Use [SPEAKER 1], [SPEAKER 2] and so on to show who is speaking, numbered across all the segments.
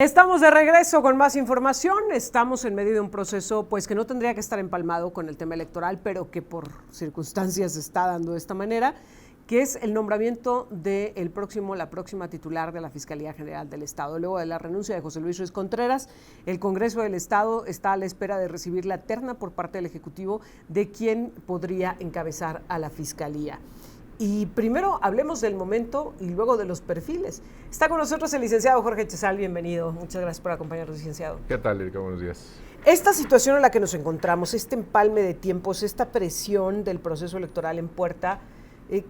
[SPEAKER 1] Estamos de regreso con más información. Estamos en medio de un proceso pues que no tendría que estar empalmado con el tema electoral, pero que por circunstancias se está dando de esta manera, que es el nombramiento de la próxima titular de la Fiscalía General del Estado. Luego de la renuncia de José Luis Ruiz Contreras, el Congreso del Estado está a la espera de recibir la terna por parte del Ejecutivo de quién podría encabezar a la Fiscalía. Y primero hablemos del momento y luego de los perfiles. Está con nosotros el licenciado Jorge Chezal, bienvenido. Muchas gracias por acompañarnos, licenciado.
[SPEAKER 2] ¿Qué tal, Erika? Buenos días.
[SPEAKER 1] Esta situación en la que nos encontramos, este empalme de tiempos, esta presión del proceso electoral en puerta,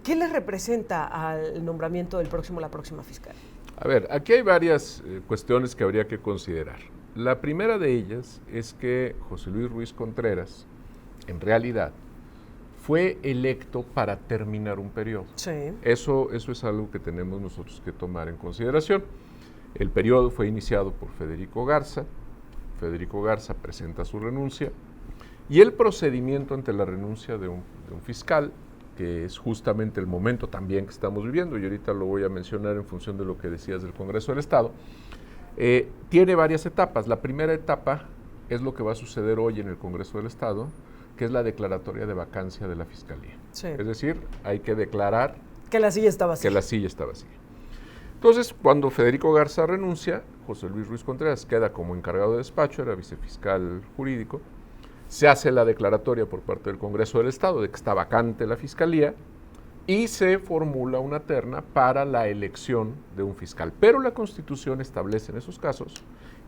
[SPEAKER 1] ¿qué le representa al nombramiento la próxima fiscal?
[SPEAKER 2] A ver, aquí hay varias cuestiones que habría que considerar. La primera de ellas es que José Luis Ruiz Contreras, en realidad, fue electo para terminar un periodo.
[SPEAKER 1] Sí.
[SPEAKER 2] Eso es algo que tenemos nosotros que tomar en consideración. El periodo fue iniciado por Federico Garza. Federico Garza presenta su renuncia y el procedimiento ante la renuncia de un fiscal, que es justamente el momento también que estamos viviendo, y ahorita lo voy a mencionar en función de lo que decías del Congreso del Estado, tiene varias etapas. La primera etapa es lo que va a suceder hoy en el Congreso del Estado, que es la declaratoria de vacancia de la Fiscalía.
[SPEAKER 1] Sí.
[SPEAKER 2] Es decir, hay que declarar
[SPEAKER 1] que la silla está vacía.
[SPEAKER 2] Que la silla está vacía. Entonces, cuando Federico Garza renuncia, José Luis Ruiz Contreras queda como encargado de despacho, era vicefiscal jurídico, se hace la declaratoria por parte del Congreso del Estado de que está vacante la Fiscalía y se formula una terna para la elección de un fiscal. Pero la Constitución establece en esos casos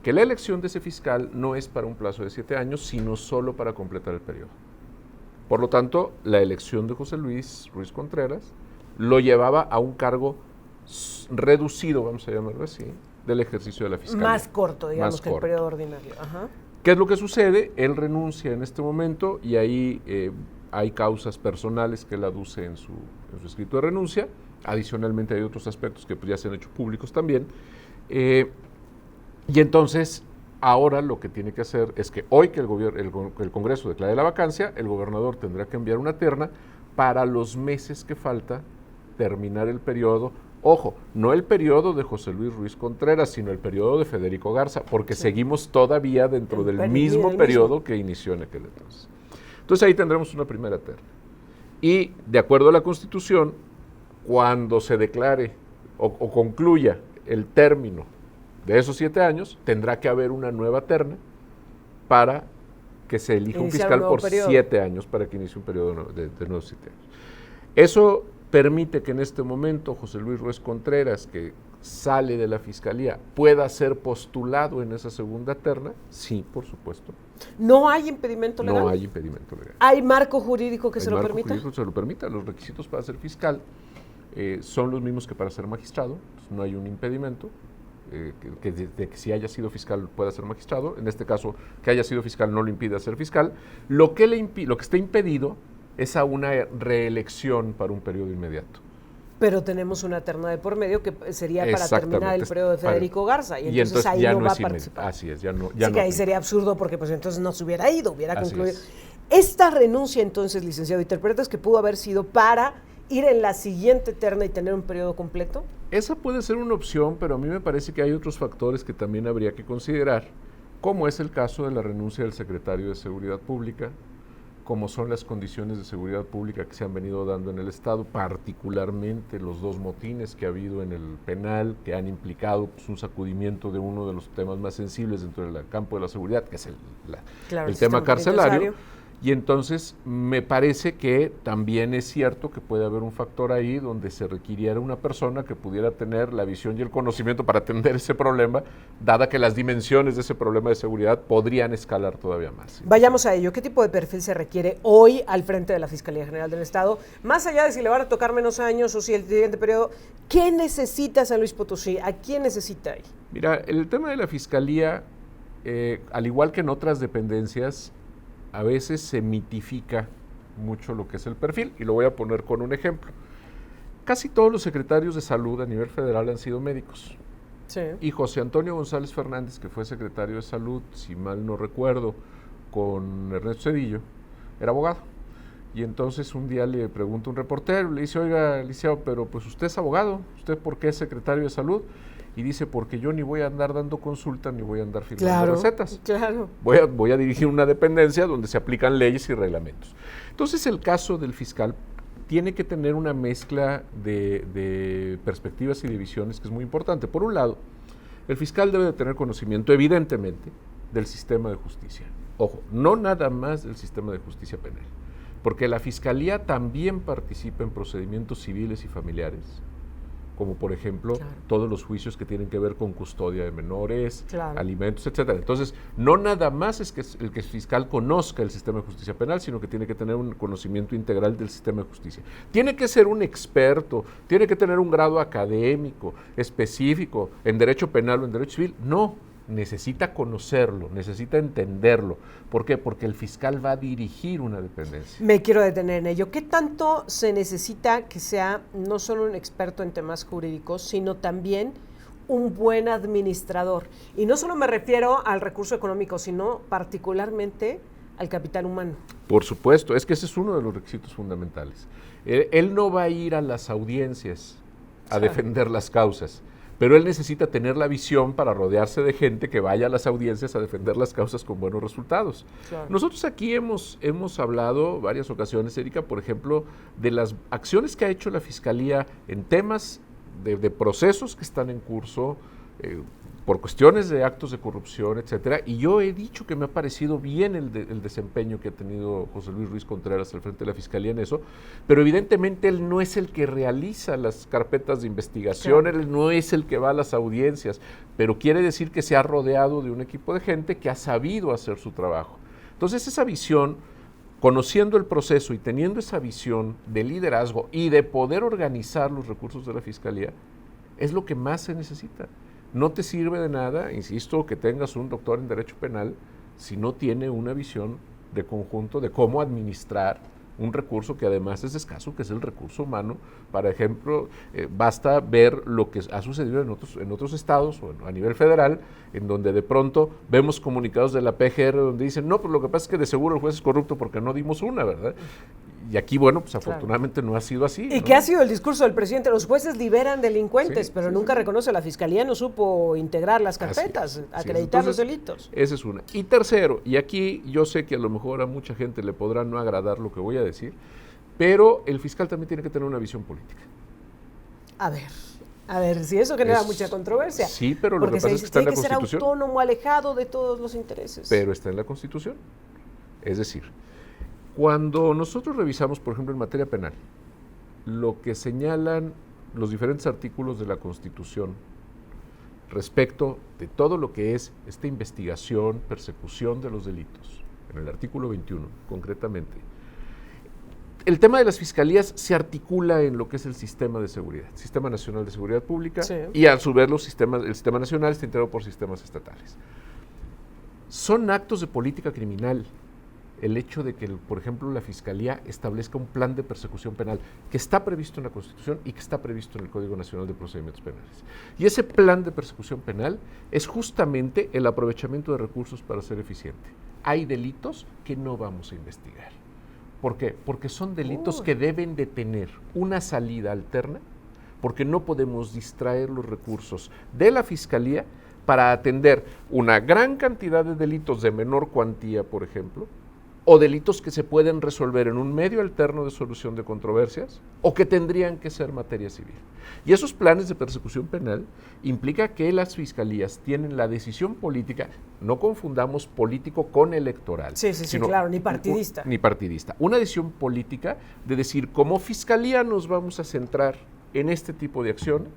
[SPEAKER 2] que la elección de ese fiscal no es para un plazo de 7 años, sino solo para completar el periodo. Por lo tanto, la elección de José Luis Ruiz Contreras lo llevaba a un cargo reducido, vamos a llamarlo así, del ejercicio de la Fiscalía.
[SPEAKER 1] Más corto, digamos, que el periodo ordinario. Ajá.
[SPEAKER 2] ¿Qué es lo que sucede? Él renuncia en este momento y ahí hay causas personales que él aduce en su escrito de renuncia. Adicionalmente hay otros aspectos que pues, ya se han hecho públicos también. Y entonces, ahora lo que tiene que hacer es que hoy que el Congreso declare la vacancia, el gobernador tendrá que enviar una terna para los meses que falta terminar el periodo. Ojo, no el periodo de José Luis Ruiz Contreras, sino el periodo de Federico Garza, porque seguimos todavía dentro del mismo periodo que inició en aquel entonces. Entonces ahí tendremos una primera terna. Y de acuerdo a la Constitución, cuando se declare o concluya el término de esos 7 años, tendrá que haber una nueva terna para que se elija un fiscal por 7 años, para que inicie un periodo de nuevos 7 años. Eso permite que en este momento José Luis Ruiz Contreras, que sale de la Fiscalía, pueda ser postulado en esa segunda terna. Sí, por supuesto.
[SPEAKER 1] ¿No hay impedimento legal?
[SPEAKER 2] No hay impedimento legal.
[SPEAKER 1] ¿Hay marco jurídico que se lo permita?
[SPEAKER 2] El marco jurídico se lo permita. Los requisitos para ser fiscal son los mismos que para ser magistrado. No hay un impedimento. De que si haya sido fiscal pueda ser magistrado. En este caso, que haya sido fiscal no le impide ser fiscal. Lo que está impedido es a una reelección para un periodo inmediato.
[SPEAKER 1] Pero tenemos una terna de por medio que sería para terminar el periodo de Federico Garza, y entonces ahí
[SPEAKER 2] ya
[SPEAKER 1] no va a participar.
[SPEAKER 2] Así es, ya no.
[SPEAKER 1] Así que ahí sería absurdo porque pues entonces no se hubiera ido, hubiera concluido. Esta renuncia entonces, licenciado, ¿interpretas que pudo haber sido para ir en la siguiente terna y tener un periodo completo?
[SPEAKER 2] Esa puede ser una opción, pero a mí me parece que hay otros factores que también habría que considerar, como es el caso de la renuncia del secretario de Seguridad Pública, como son las condiciones de seguridad pública que se han venido dando en el Estado, particularmente los 2 motines que ha habido en el penal, que han implicado pues, un sacudimiento de uno de los temas más sensibles dentro del campo de la seguridad, que es el tema carcelario. Y entonces me parece que también es cierto que puede haber un factor ahí donde se requiriera una persona que pudiera tener la visión y el conocimiento para atender ese problema, dada que las dimensiones de ese problema de seguridad podrían escalar todavía más. ¿Sí?
[SPEAKER 1] Vayamos a ello. ¿Qué tipo de perfil se requiere hoy al frente de la Fiscalía General del Estado? Más allá de si le van a tocar menos años o si el siguiente periodo, ¿qué necesita San Luis Potosí? ¿A quién necesita ahí?
[SPEAKER 2] Mira, el tema de la Fiscalía, al igual que en otras dependencias, a veces se mitifica mucho lo que es el perfil, y lo voy a poner con un ejemplo. Casi todos los secretarios de salud a nivel federal han sido médicos.
[SPEAKER 1] Sí.
[SPEAKER 2] Y José Antonio González Fernández, que fue secretario de salud, si mal no recuerdo, con Ernesto Zedillo, era abogado. Y entonces un día le pregunta un reportero, le dice, oiga, licenciado, pero pues usted es abogado, ¿usted por qué es secretario de salud? y dice, porque yo ni voy a andar dando consulta ni voy a andar firmando recetas.
[SPEAKER 1] Claro.
[SPEAKER 2] Voy a dirigir una dependencia donde se aplican leyes y reglamentos. Entonces el caso del fiscal tiene que tener una mezcla de perspectivas y de visiones que es muy importante. Por un lado, el fiscal debe de tener conocimiento, evidentemente, del sistema de justicia. Ojo, no nada más del sistema de justicia penal, porque la Fiscalía también participa en procedimientos civiles y familiares, como por ejemplo todos los juicios que tienen que ver con custodia de menores, alimentos, etcétera. Entonces, no nada más es que el fiscal conozca el sistema de justicia penal, sino que tiene que tener un conocimiento integral del sistema de justicia. Tiene que ser un experto, tiene que tener un grado académico específico en derecho penal o en derecho civil. No, necesita conocerlo, necesita entenderlo. ¿Por qué? Porque el fiscal va a dirigir una dependencia.
[SPEAKER 1] Me quiero detener en ello. ¿Qué tanto se necesita que sea no solo un experto en temas jurídicos, sino también un buen administrador? Y no solo me refiero al recurso económico, sino particularmente al capital humano.
[SPEAKER 2] Por supuesto, es que ese es uno de los requisitos fundamentales. Él no va a ir a las audiencias a defender las causas, pero él necesita tener la visión para rodearse de gente que vaya a las audiencias a defender las causas con buenos resultados. Claro. Nosotros aquí hemos hablado varias ocasiones, Erika, por ejemplo, de las acciones que ha hecho la Fiscalía en temas de procesos que están en curso, por cuestiones de actos de corrupción, etcétera, y yo he dicho que me ha parecido bien el desempeño que ha tenido José Luis Ruiz Contreras al frente de la Fiscalía en eso, pero evidentemente él no es el que realiza las carpetas de investigación, claro. Él no es el que va a las audiencias, pero quiere decir que se ha rodeado de un equipo de gente que ha sabido hacer su trabajo. Entonces esa visión, conociendo el proceso y teniendo esa visión de liderazgo y de poder organizar los recursos de la Fiscalía, es lo que más se necesita. No te sirve de nada, insisto, que tengas un doctor en Derecho Penal si no tiene una visión de conjunto de cómo administrar un recurso que además es escaso, que es el recurso humano. Por ejemplo, basta ver lo que ha sucedido en otros estados o a nivel federal, en donde de pronto vemos comunicados de la PGR donde dicen, no, pues lo que pasa es que de seguro el juez es corrupto porque no dimos una, ¿verdad? Y aquí, bueno, pues afortunadamente no ha sido así.
[SPEAKER 1] ¿Y qué ha sido el discurso del presidente? Los jueces liberan delincuentes, pero nunca reconoce, la Fiscalía no supo integrar las carpetas, acreditar los delitos.
[SPEAKER 2] Esa es una. Y tercero, y aquí yo sé que a lo mejor a mucha gente le podrá no agradar lo que voy a decir, pero el fiscal también tiene que tener una visión política.
[SPEAKER 1] A ver, si eso genera mucha controversia.
[SPEAKER 2] Sí, pero lo que pasa es que está en la Constitución.
[SPEAKER 1] Tiene que ser autónomo, alejado de todos los intereses.
[SPEAKER 2] Pero está en la Constitución. Es decir, cuando nosotros revisamos, por ejemplo, en materia penal, lo que señalan los diferentes artículos de la Constitución respecto de todo lo que es esta investigación, persecución de los delitos, en el artículo 21 concretamente, el tema de las fiscalías se articula en lo que es el sistema de seguridad, Sistema Nacional de Seguridad Pública, y a su vez el sistema nacional está integrado por sistemas estatales. Son actos de política criminal el hecho de que, por ejemplo, la Fiscalía establezca un plan de persecución penal que está previsto en la Constitución y que está previsto en el Código Nacional de Procedimientos Penales. Y ese plan de persecución penal es justamente el aprovechamiento de recursos para ser eficiente. Hay delitos que no vamos a investigar. ¿Por qué? Porque son delitos que deben de tener una salida alterna, porque no podemos distraer los recursos de la Fiscalía para atender una gran cantidad de delitos de menor cuantía, por ejemplo, o delitos que se pueden resolver en un medio alterno de solución de controversias o que tendrían que ser materia civil. Y esos planes de persecución penal implica que las fiscalías tienen la decisión política, no confundamos político con electoral.
[SPEAKER 1] Sí, claro, ni partidista.
[SPEAKER 2] Ni partidista. Una decisión política de decir, como fiscalía nos vamos a centrar en este tipo de acciones.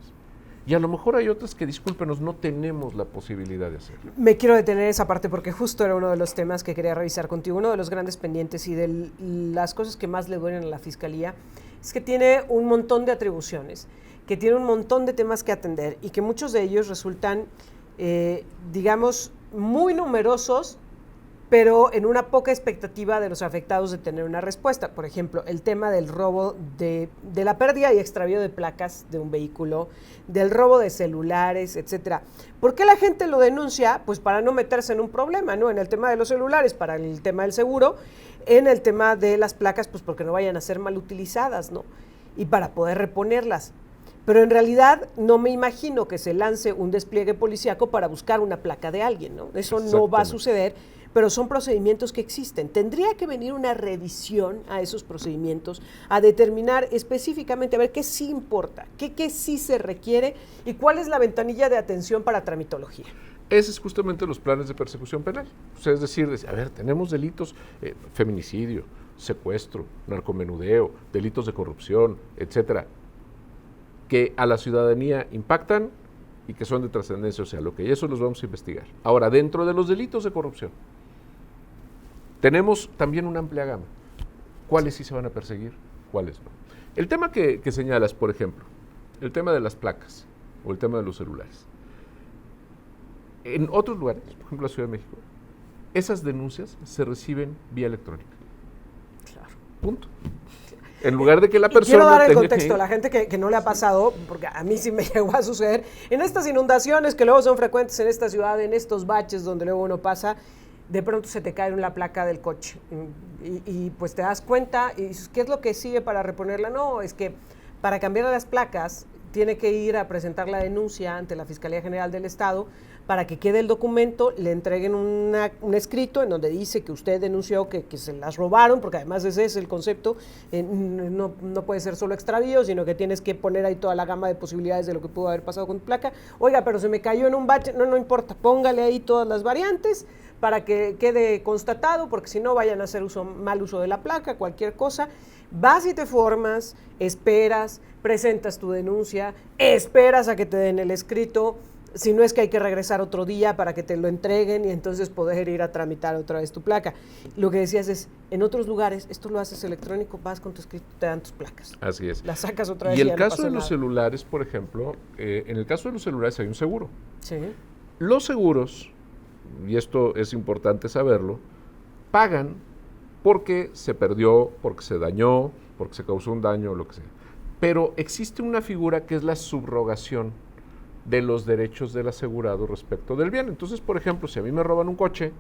[SPEAKER 2] Y a lo mejor hay otras que, discúlpenos, no tenemos la posibilidad de hacerlo.
[SPEAKER 1] Me quiero detener en esa parte porque justo era uno de los temas que quería revisar contigo. Uno de los grandes pendientes y de las cosas que más le duelen a la Fiscalía es que tiene un montón de atribuciones, que tiene un montón de temas que atender y que muchos de ellos resultan, digamos, muy numerosos, pero en una poca expectativa de los afectados de tener una respuesta. Por ejemplo, el tema del robo de la pérdida y extravío de placas de un vehículo, del robo de celulares, etcétera. ¿Por qué la gente lo denuncia? Pues para no meterse en un problema, ¿no? En el tema de los celulares, para el tema del seguro, en el tema de las placas, pues porque no vayan a ser mal utilizadas, ¿no? Y para poder reponerlas. pero en realidad no me imagino que se lance un despliegue policíaco para buscar una placa de alguien, ¿no? Eso no va a suceder, pero son procedimientos que existen. Tendría que venir una revisión a esos procedimientos, a determinar específicamente, a ver qué sí importa, qué sí se requiere y cuál es la ventanilla de atención para tramitología.
[SPEAKER 2] Ese es justamente los planes de persecución penal. O sea, es decir, a ver, tenemos delitos, feminicidio, secuestro, narcomenudeo, delitos de corrupción, etcétera, que a la ciudadanía impactan y que son de trascendencia social. Ok, eso los vamos a investigar. Ahora, dentro de los delitos de corrupción, tenemos también una amplia gama. ¿Cuáles sí se van a perseguir? ¿Cuáles no? El tema que señalas, por ejemplo, el tema de las placas o el tema de los celulares. En otros lugares, por ejemplo la Ciudad de México, esas denuncias se reciben vía electrónica.
[SPEAKER 1] Claro.
[SPEAKER 2] Punto. En lugar de que la persona...
[SPEAKER 1] Quiero dar el contexto a la gente que no le ha pasado, porque a mí sí me llegó a suceder, en estas inundaciones que luego son frecuentes en esta ciudad, en estos baches donde luego uno pasa, de pronto se te cae la placa del coche y pues te das cuenta y dices, ¿qué es lo que sigue para reponerla? No, es que para cambiar las placas tiene que ir a presentar la denuncia ante la Fiscalía General del Estado para que quede el documento, le entreguen un escrito en donde dice que usted denunció que se las robaron, porque además ese es el concepto, no puede ser solo extravío, sino que tienes que poner ahí toda la gama de posibilidades de lo que pudo haber pasado con tu placa. Oiga, pero se me cayó en un bache, no importa, póngale ahí todas las variantes para que quede constatado, porque si no vayan a hacer mal uso de la placa, cualquier cosa. Vas y te formas, esperas, presentas tu denuncia, esperas a que te den el escrito, si no es que hay que regresar otro día para que te lo entreguen y entonces poder ir a tramitar otra vez tu placa. Lo que decías es, en otros lugares, esto lo haces electrónico, vas con tu escrito, te dan tus placas.
[SPEAKER 2] Así es.
[SPEAKER 1] Las sacas otra vez
[SPEAKER 2] y
[SPEAKER 1] y
[SPEAKER 2] el
[SPEAKER 1] ya
[SPEAKER 2] caso
[SPEAKER 1] no
[SPEAKER 2] de los
[SPEAKER 1] nada.
[SPEAKER 2] celulares, por ejemplo, en el caso de los celulares hay un seguro.
[SPEAKER 1] Sí.
[SPEAKER 2] Los seguros, y esto es importante saberlo, pagan porque se perdió, porque se dañó, porque se causó un daño o lo que sea. Pero existe una figura que es la subrogación de los derechos del asegurado respecto del bien. Entonces, por ejemplo, si a mí me roban un coche,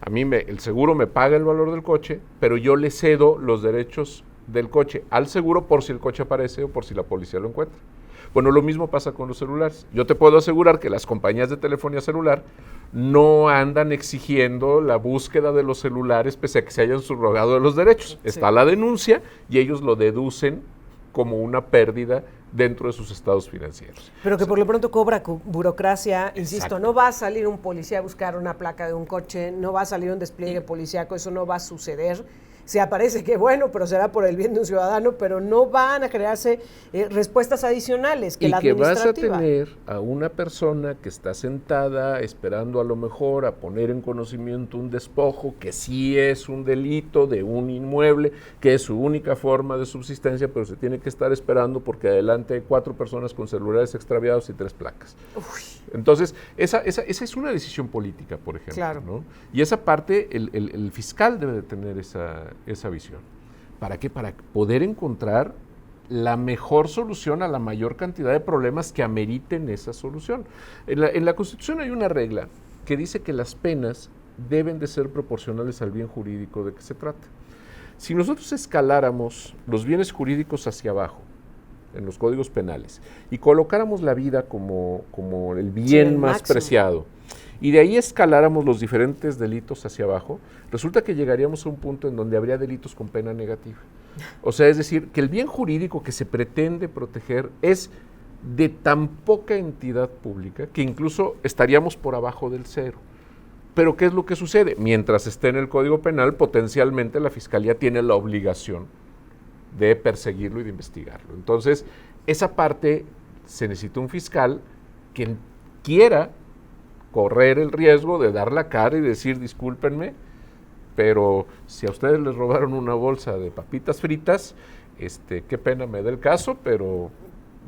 [SPEAKER 2] el seguro me paga el valor del coche, pero yo le cedo los derechos del coche al seguro por si el coche aparece o por si la policía lo encuentra. Bueno, lo mismo pasa con los celulares. Yo te puedo asegurar que las compañías de telefonía celular no andan exigiendo la búsqueda de los celulares pese a que se hayan subrogado de los derechos. Sí. Está la denuncia y ellos lo deducen como una pérdida dentro de sus estados financieros.
[SPEAKER 1] Pero que por lo pronto cobra burocracia, insisto, exacto. No va a salir un policía a buscar una placa de un coche, no va a salir un despliegue policíaco, eso no va a suceder. Se aparece que bueno, pero será por el bien de un ciudadano, pero no van a crearse respuestas adicionales que la administrativa.
[SPEAKER 2] Y que vas a tener a una persona que está sentada esperando a lo mejor a poner en conocimiento un despojo que sí es un delito de un inmueble, que es su única forma de subsistencia, pero se tiene que estar esperando porque adelante hay 4 personas con celulares extraviados y 3 placas. Uy. Entonces, esa es una decisión política, por ejemplo.
[SPEAKER 1] Claro.
[SPEAKER 2] ¿No? Y esa parte, el fiscal debe de tener esa visión. ¿Para qué? Para poder encontrar la mejor solución a la mayor cantidad de problemas que ameriten esa solución. En la Constitución hay una regla que dice que las penas deben de ser proporcionales al bien jurídico de que se trata. Si nosotros escaláramos los bienes jurídicos hacia abajo, en los códigos penales, y colocáramos la vida como el bien más máximo, preciado, y de ahí escaláramos los diferentes delitos hacia abajo, resulta que llegaríamos a un punto en donde habría delitos con pena negativa. O sea, es decir, que el bien jurídico que se pretende proteger es de tan poca entidad pública que incluso estaríamos por abajo del 0. Pero ¿qué es lo que sucede? Mientras esté en el Código Penal, potencialmente la Fiscalía tiene la obligación de perseguirlo y de investigarlo. Entonces, esa parte se necesita un fiscal que quiera correr el riesgo de dar la cara y decir, discúlpenme, pero si a ustedes les robaron una bolsa de papitas fritas, qué pena me da el caso, pero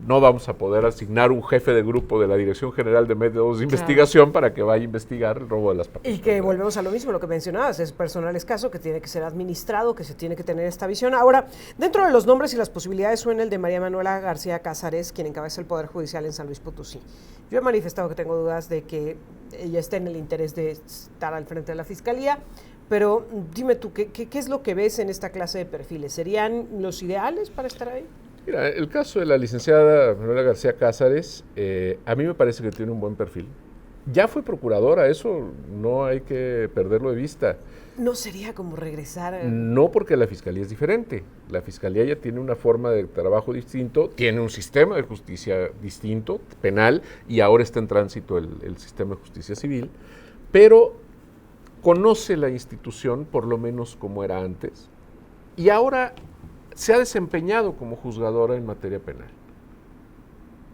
[SPEAKER 2] no vamos a poder asignar un jefe de grupo de la Dirección General de Métodos de Investigación para que vaya a investigar el robo de las papitas.
[SPEAKER 1] Y que volvemos a lo mismo, lo que mencionabas, es personal escaso que tiene que ser administrado, que se tiene que tener esta visión. Ahora, dentro de los nombres y las posibilidades suena el de María Manuela García Cázares, quien encabeza el Poder Judicial en San Luis Potosí. Yo he manifestado que tengo dudas de que ella esté en el interés de estar al frente de la Fiscalía, pero dime tú, ¿qué es lo que ves en esta clase de perfiles? ¿Serían los ideales para estar ahí?
[SPEAKER 2] Mira, el caso de la licenciada Manuela García Cázares, a mí me parece que tiene un buen perfil. Ya fue procuradora, eso no hay que perderlo de vista.
[SPEAKER 1] ¿No sería como regresar?
[SPEAKER 2] No, porque la fiscalía es diferente. La fiscalía ya tiene una forma de trabajo distinto, tiene un sistema de justicia distinto, penal, y ahora está en tránsito el sistema de justicia civil, pero conoce la institución por lo menos como era antes, y ahora se ha desempeñado como juzgadora en materia penal.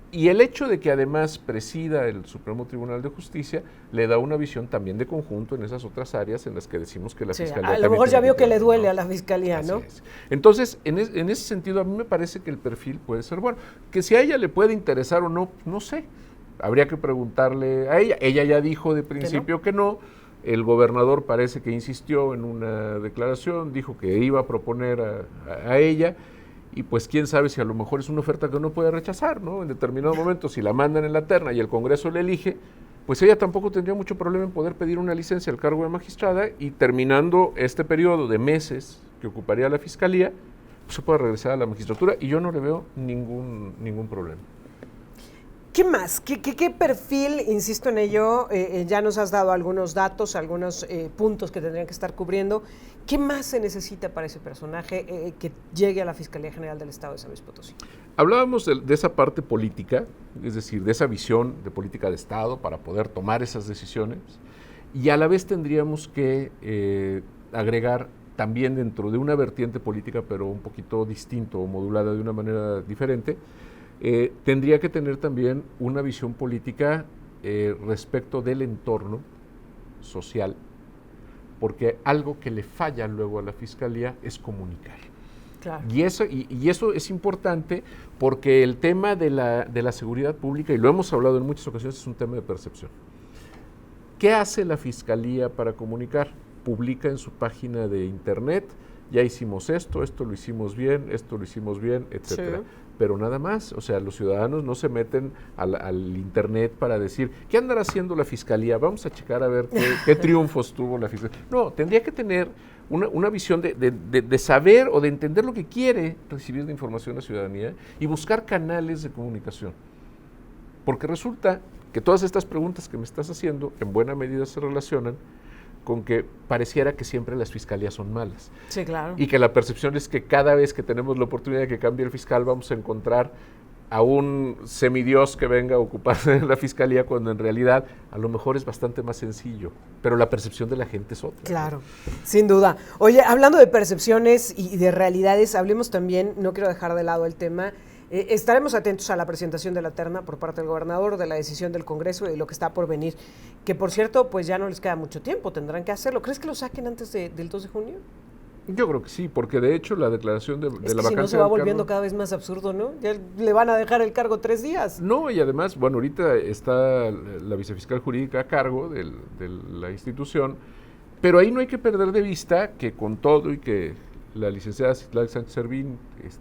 [SPEAKER 2] Y el hecho de que además presida el Supremo Tribunal de Justicia le da una visión también de conjunto en esas otras áreas en las que decimos que la Fiscalía...
[SPEAKER 1] A lo mejor ya vio que le duele a la Fiscalía, ¿no?
[SPEAKER 2] Es. Entonces, en ese sentido, a mí me parece que el perfil puede ser bueno. Que si a ella le puede interesar o no, no sé. Habría que preguntarle a ella. Ella ya dijo de principio que no. El gobernador parece que insistió en una declaración, dijo que iba a proponer a ella. Y pues quién sabe si a lo mejor es una oferta que uno puede rechazar, ¿no? En determinado momento, si la mandan en la terna y el Congreso le elige, pues ella tampoco tendría mucho problema en poder pedir una licencia al cargo de magistrada y terminando este periodo de meses que ocuparía la Fiscalía, pues se puede regresar a la magistratura y yo no le veo ningún problema.
[SPEAKER 1] ¿Qué más? ¿Qué perfil, insisto en ello, ya nos has dado algunos datos, algunos puntos que tendrían que estar cubriendo? ¿Qué más se necesita para ese personaje que llegue a la Fiscalía General del Estado de San Luis Potosí?
[SPEAKER 2] Hablábamos de esa parte política, es decir, de esa visión de política de Estado para poder tomar esas decisiones, y a la vez tendríamos que agregar también dentro de una vertiente política, pero un poquito distinto o modulada de una manera diferente, tendría que tener también una visión política respecto del entorno social, porque algo que le falla luego a la Fiscalía es comunicar.
[SPEAKER 1] Claro.
[SPEAKER 2] Y eso es importante porque el tema de la seguridad pública, y lo hemos hablado en muchas ocasiones, es un tema de percepción. ¿Qué hace la Fiscalía para comunicar? Publica en su página de internet, ya hicimos esto lo hicimos bien, etcétera. Sí. Pero nada más, o sea, los ciudadanos no se meten al internet para decir, ¿qué andará haciendo la Fiscalía? Vamos a checar a ver qué triunfos tuvo la Fiscalía. No, tendría que tener una visión de saber o de entender lo que quiere recibir de información la ciudadanía y buscar canales de comunicación. Porque resulta que todas estas preguntas que me estás haciendo en buena medida se relacionan con que pareciera que siempre las fiscalías son malas.
[SPEAKER 1] Sí, claro.
[SPEAKER 2] Y que la percepción es que cada vez que tenemos la oportunidad de que cambie el fiscal vamos a encontrar a un semidios que venga a ocuparse de la fiscalía, cuando en realidad a lo mejor es bastante más sencillo, pero la percepción de la gente es otra.
[SPEAKER 1] Claro, sin duda. Oye, hablando de percepciones y de realidades, hablemos también, no quiero dejar de lado el tema, estaremos atentos a la presentación de la terna por parte del gobernador, de la decisión del Congreso y de lo que está por venir, que por cierto, pues ya no les queda mucho tiempo, tendrán que hacerlo. ¿Crees que lo saquen antes del 2 de junio?
[SPEAKER 2] Yo creo que sí, porque de hecho la declaración de la vacancia...
[SPEAKER 1] si no se va volviendo cada vez más absurdo, ¿no? Ya le van a dejar el cargo 3 días.
[SPEAKER 2] No, y además, bueno, ahorita está la vicefiscal jurídica a cargo de la institución, pero ahí no hay que perder de vista que con todo y que la licenciada Citlali Sánchez Servín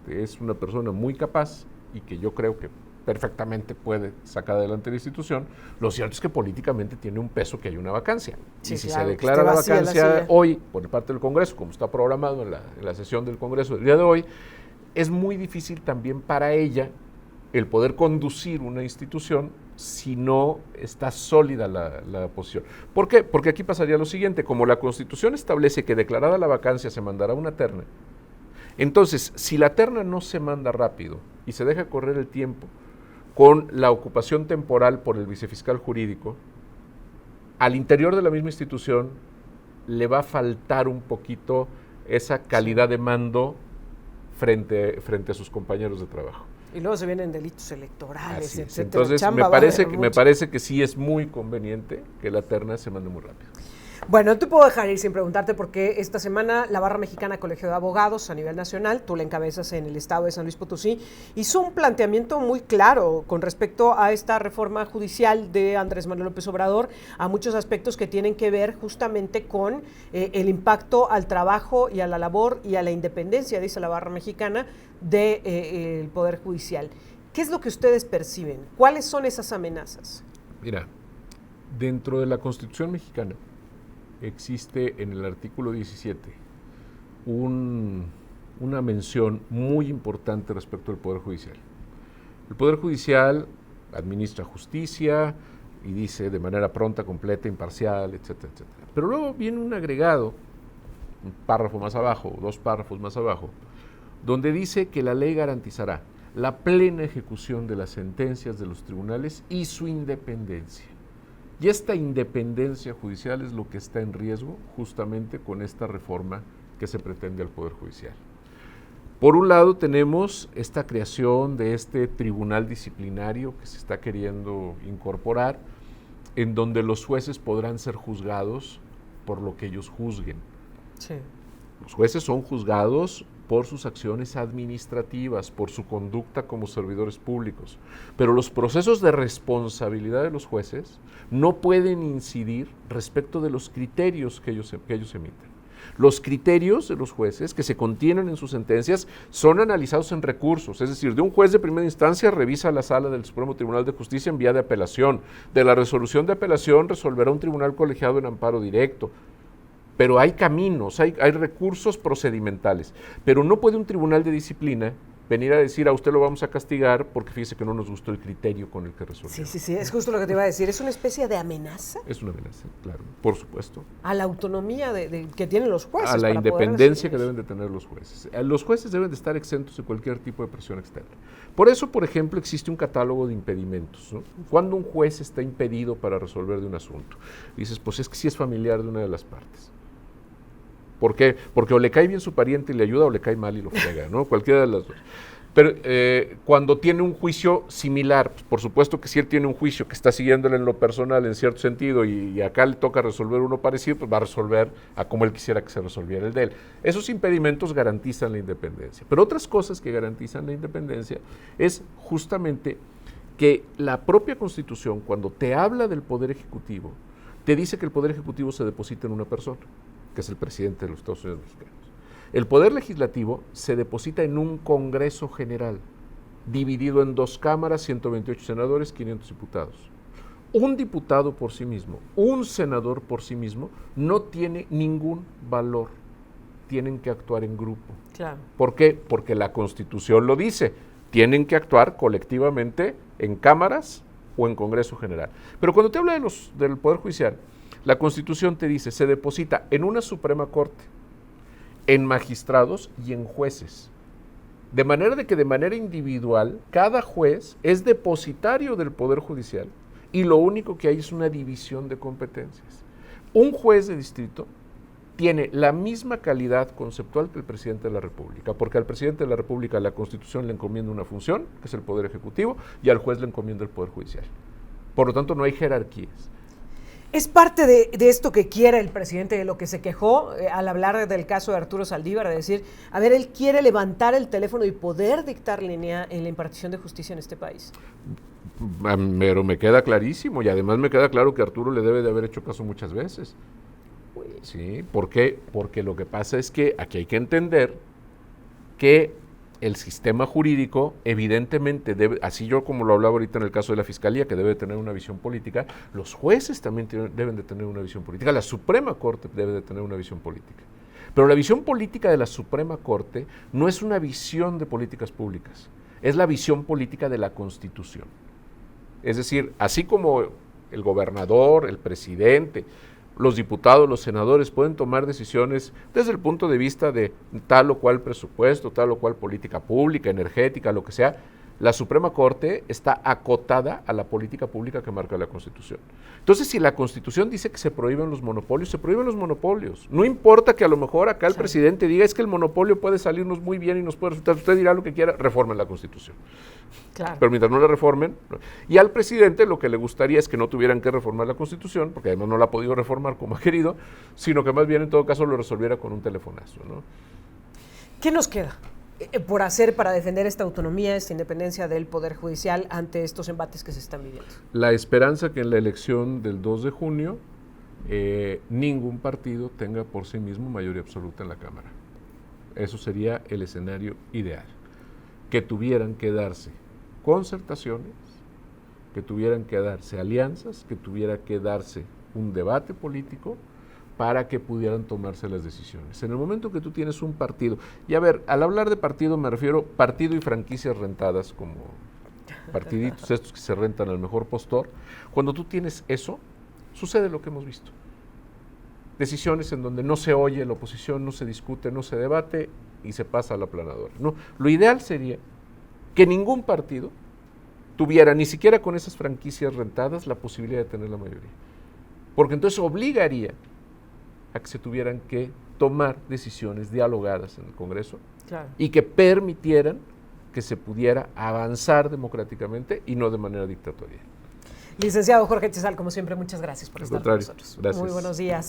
[SPEAKER 2] es una persona muy capaz y que yo creo que perfectamente puede sacar adelante la institución, lo cierto es que políticamente tiene un peso que hay una vacancia. Sí, y si claro, se declara la vacancia hoy por parte del Congreso, como está programado en la sesión del Congreso del día de hoy, es muy difícil también para ella el poder conducir una institución si no está sólida la posición. ¿Por qué? Porque aquí pasaría lo siguiente, como la Constitución establece que declarada la vacancia se mandará una terna, entonces, si la terna no se manda rápido y se deja correr el tiempo con la ocupación temporal por el vicefiscal jurídico, al interior de la misma institución le va a faltar un poquito esa calidad de mando frente a sus compañeros de trabajo.
[SPEAKER 1] Y luego se vienen delitos electorales,
[SPEAKER 2] Así
[SPEAKER 1] etcétera.
[SPEAKER 2] Entonces, me parece que sí es muy conveniente que la terna se mande muy rápido.
[SPEAKER 1] Bueno, no te puedo dejar ir sin preguntarte porque esta semana la Barra Mexicana Colegio de Abogados a nivel nacional, tú la encabezas en el estado de San Luis Potosí, hizo un planteamiento muy claro con respecto a esta reforma judicial de Andrés Manuel López Obrador, a muchos aspectos que tienen que ver justamente con el impacto al trabajo y a la labor y a la independencia, dice la Barra Mexicana, del Poder Judicial. ¿Qué es lo que ustedes perciben? ¿Cuáles son esas amenazas?
[SPEAKER 2] Mira, dentro de la Constitución mexicana, existe en el artículo 17 un una mención muy importante respecto al Poder Judicial. El Poder Judicial administra justicia y dice de manera pronta, completa, imparcial, etcétera, etcétera. Pero luego viene un agregado, un párrafo más abajo, 2 párrafos más abajo, donde dice que la ley garantizará la plena ejecución de las sentencias de los tribunales y su independencia. Y esta independencia judicial es lo que está en riesgo justamente con esta reforma que se pretende al Poder Judicial. Por un lado tenemos esta creación de este tribunal disciplinario que se está queriendo incorporar, en donde los jueces podrán ser juzgados por lo que ellos juzguen.
[SPEAKER 1] Sí.
[SPEAKER 2] Los jueces son juzgados por sus acciones administrativas, por su conducta como servidores públicos, pero los procesos de responsabilidad de los jueces no pueden incidir respecto de los criterios que ellos emiten. Los criterios de los jueces que se contienen en sus sentencias son analizados en recursos, es decir, de un juez de primera instancia revisa la sala del Supremo Tribunal de Justicia en vía de apelación, de la resolución de apelación resolverá un tribunal colegiado en amparo directo. Pero hay caminos, hay recursos procedimentales, pero no puede un tribunal de disciplina venir a decir a usted lo vamos a castigar porque fíjese que no nos gustó el criterio con el que resolvió.
[SPEAKER 1] Sí, es justo lo que te iba a decir, ¿es una especie de amenaza?
[SPEAKER 2] Es una amenaza, claro, por supuesto.
[SPEAKER 1] A la autonomía que tienen los jueces.
[SPEAKER 2] A la independencia que deben de tener los jueces. Los jueces deben de estar exentos de cualquier tipo de presión externa. Por eso, por ejemplo, existe un catálogo de impedimentos, ¿no? Cuando un juez está impedido para resolver de un asunto, dices, pues es que sí es familiar de una de las partes. ¿Por qué? Porque o le cae bien su pariente y le ayuda o le cae mal y lo frega, ¿no? Cualquiera de las dos. Pero cuando tiene un juicio similar, pues por supuesto que si él tiene un juicio que está siguiéndole en lo personal en cierto sentido y acá le toca resolver uno parecido, pues va a resolver a como él quisiera que se resolviera el de él. Esos impedimentos garantizan la independencia. Pero otras cosas que garantizan la independencia es justamente que la propia Constitución, cuando te habla del Poder Ejecutivo, te dice que el Poder Ejecutivo se deposita en una persona, que es el presidente de los Estados Unidos mexicanos. El Poder Legislativo se deposita en un Congreso General, dividido en 2 cámaras, 128 senadores, 500 diputados. Un diputado por sí mismo, un senador por sí mismo, no tiene ningún valor. Tienen que actuar en grupo.
[SPEAKER 1] Claro.
[SPEAKER 2] ¿Por qué? Porque la Constitución lo dice. Tienen que actuar colectivamente en cámaras o en Congreso General. Pero cuando te habla del Poder Judicial, la Constitución te dice, se deposita en una Suprema Corte, en magistrados y en jueces. De manera de que de manera individual, cada juez es depositario del Poder Judicial y lo único que hay es una división de competencias. Un juez de distrito tiene la misma calidad conceptual que el presidente de la República, porque al presidente de la República la Constitución le encomienda una función, que es el Poder Ejecutivo, y al juez le encomienda el Poder Judicial. Por lo tanto, no hay jerarquías.
[SPEAKER 1] Es parte de esto que quiere el presidente, de lo que se quejó al hablar del caso de Arturo Saldívar, de decir, a ver, él quiere levantar el teléfono y poder dictar línea en la impartición de justicia en este país.
[SPEAKER 2] Pero me queda clarísimo, y además me queda claro que Arturo le debe de haber hecho caso muchas veces. ¿Sí? ¿Por qué? Porque lo que pasa es que aquí hay que entender que el sistema jurídico evidentemente debe, así yo como lo hablaba ahorita en el caso de la Fiscalía, que debe tener una visión política, los jueces también deben de tener una visión política, la Suprema Corte debe de tener una visión política. Pero la visión política de la Suprema Corte no es una visión de políticas públicas, es la visión política de la Constitución. Es decir, así como el gobernador, el presidente, los diputados, los senadores pueden tomar decisiones desde el punto de vista de tal o cual presupuesto, tal o cual política pública, energética, lo que sea. La Suprema Corte está acotada a la política pública que marca la Constitución. Entonces, si la Constitución dice que se prohíben los monopolios, se prohíben los monopolios. No importa que a lo mejor acá el presidente diga es que el monopolio puede salirnos muy bien y nos puede resultar, usted dirá lo que quiera, reformen la Constitución.
[SPEAKER 1] Claro.
[SPEAKER 2] Pero mientras no la reformen, y al presidente lo que le gustaría es que no tuvieran que reformar la Constitución, porque además no la ha podido reformar como ha querido, sino que más bien en todo caso lo resolviera con un telefonazo, ¿no?
[SPEAKER 1] ¿Qué nos queda por hacer para defender esta autonomía, esta independencia del Poder Judicial ante estos embates que se están viviendo?
[SPEAKER 2] La esperanza que en la elección del 2 de junio ningún partido tenga por sí mismo mayoría absoluta en la Cámara. Eso sería el escenario ideal. Que tuvieran que darse concertaciones, que tuvieran que darse alianzas, que tuviera que darse un debate político para que pudieran tomarse las decisiones. En el momento que tú tienes un partido, y a ver, al hablar de partido me refiero partido y franquicias rentadas, como partiditos estos que se rentan al mejor postor, cuando tú tienes eso, sucede lo que hemos visto. Decisiones en donde no se oye la oposición, no se discute, no se debate y se pasa a la aplanadora. No, lo ideal sería que ningún partido tuviera, ni siquiera con esas franquicias rentadas, la posibilidad de tener la mayoría. Porque entonces obligaría a que se tuvieran que tomar decisiones dialogadas en el Congreso, claro, y que permitieran que se pudiera avanzar democráticamente y no de manera dictatorial.
[SPEAKER 1] Licenciado Jorge Chezal, como siempre, muchas gracias por estar con nosotros.
[SPEAKER 2] Gracias.
[SPEAKER 1] Muy buenos días.